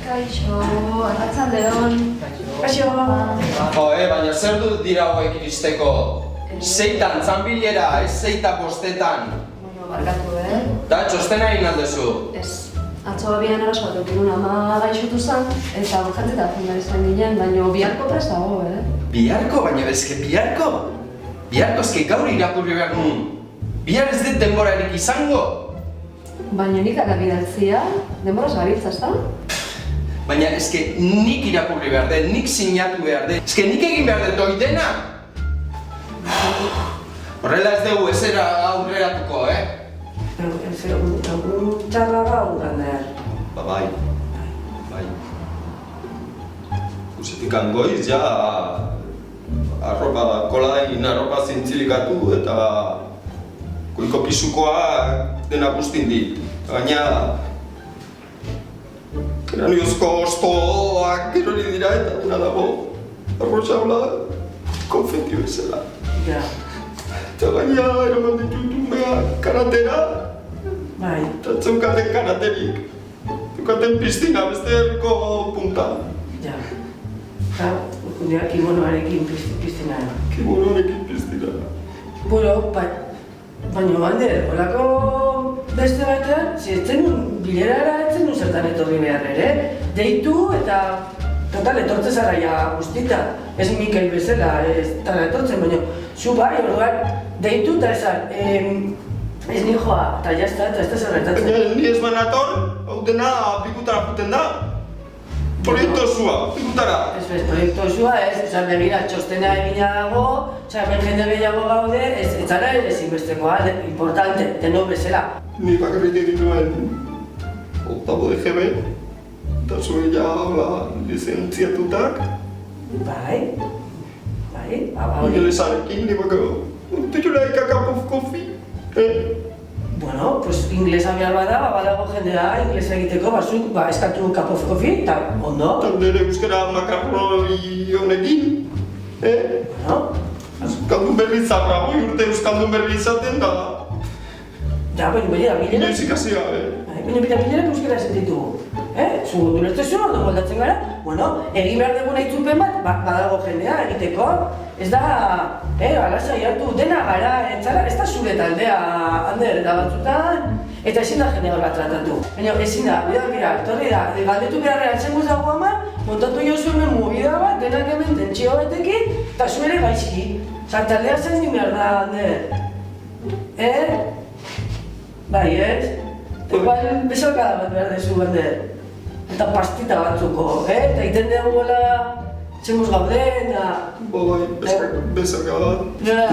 Kaixo, arratsaldeon. Kaixo. Baina zer dut dira hauek iristeko? Zeitan, zanbilera, ez zeita bostetan. Bueno, barkatu, Da, txostena egin aldezu. Ez. Atzo bian arazo bat eukinun ama gaixotu zen, eta urgentzita fundar izan ginen, baina biharko prest dago, Biharko, baina bezke biharko? Biharko ezke gaur irakurri behar nun. Bihar ez dut denborarik izango. Baina nik akabidatzia, denboraz gabiltza, ezta? Baina ezke nik irakurri behar dut, nik sinatu behar dut. Ezke nik egin behar dut hori dena. Horrela ez dugu ezera aurreratuko, Egun txarra gau, Ander. Bai. Usetik angoiz, ja arropa zintzilikatu eta goiko pisukoa dena guztin dit. Baina kraniozko ostoak erori dira eta dena dago arroxaula konfeti bezala. Ja. Eta gaina eraman ditut umea karatera. Bai. Eta zeukaten karaterik. Zeukaten piztina beste herriko punta. Ja. Eta nire kimonoarekin piztina. Kimonoarekin piztina. Bueno, baina Ander, holako beste batean, etzen bilerara etzen nun zertan etorri behar ere. Deitu eta total etortze zara ja guztita. Ez Mikel bezala, ez tala etortzen, baina zu bai, orduan, deitu eta esan, ez ni joa, eta jazta, eta ez da zerretatzen. Baina ni ez banator, hau dena pikutara juten da. Proiektu osua, pikutara. Ez proiektu osua ez, esan begira txostena egina dago, hemen jende gehiago gaude, ez zara ezinbestekoa, importante, deno bezala. Ni bakarrik egin nuen oktabo de GB, eta zuen ja lizentziatutak. Bai. Ingelesarekin, ni bakarrik titulaika cup of coffee. Bueno, pues inglesa behar bada, badago jendea inglesa egiteko, bazuk eskatu cup of coffee, eta ondo. Eta nire euskara makarroi honekin, Bueno. Euskaldun berri zarra, urte Euskaldun berri izaten da. Ja, baina bilera. Inoiz ikasi gabe. Baina bilerak euskara esan ditugu. Zu ulertzezu, ondo moldatzen gara. Bueno, egin behar dugu nahi txupen bat, badago jendea egiteko. Ez da, alasai hartu dena gara, ez da zure taldea, Ander, eta batzutan, eta ezin da jende bat tratatu. Baina ezin da, bera, etorri da, galdetu beharrean zen guzago ama, montatu jozu hemen movida bat, denak hemen tentsio batekin, eta zu ere gaizki. Taldea zen din behar da, Ander. Bai, ez? Igual bezalkada bat behar dezu, Ander. Eta pastita batzuko, eta iten duguela txemuz gauden, eta... Bai, bezalkada bat. Ja,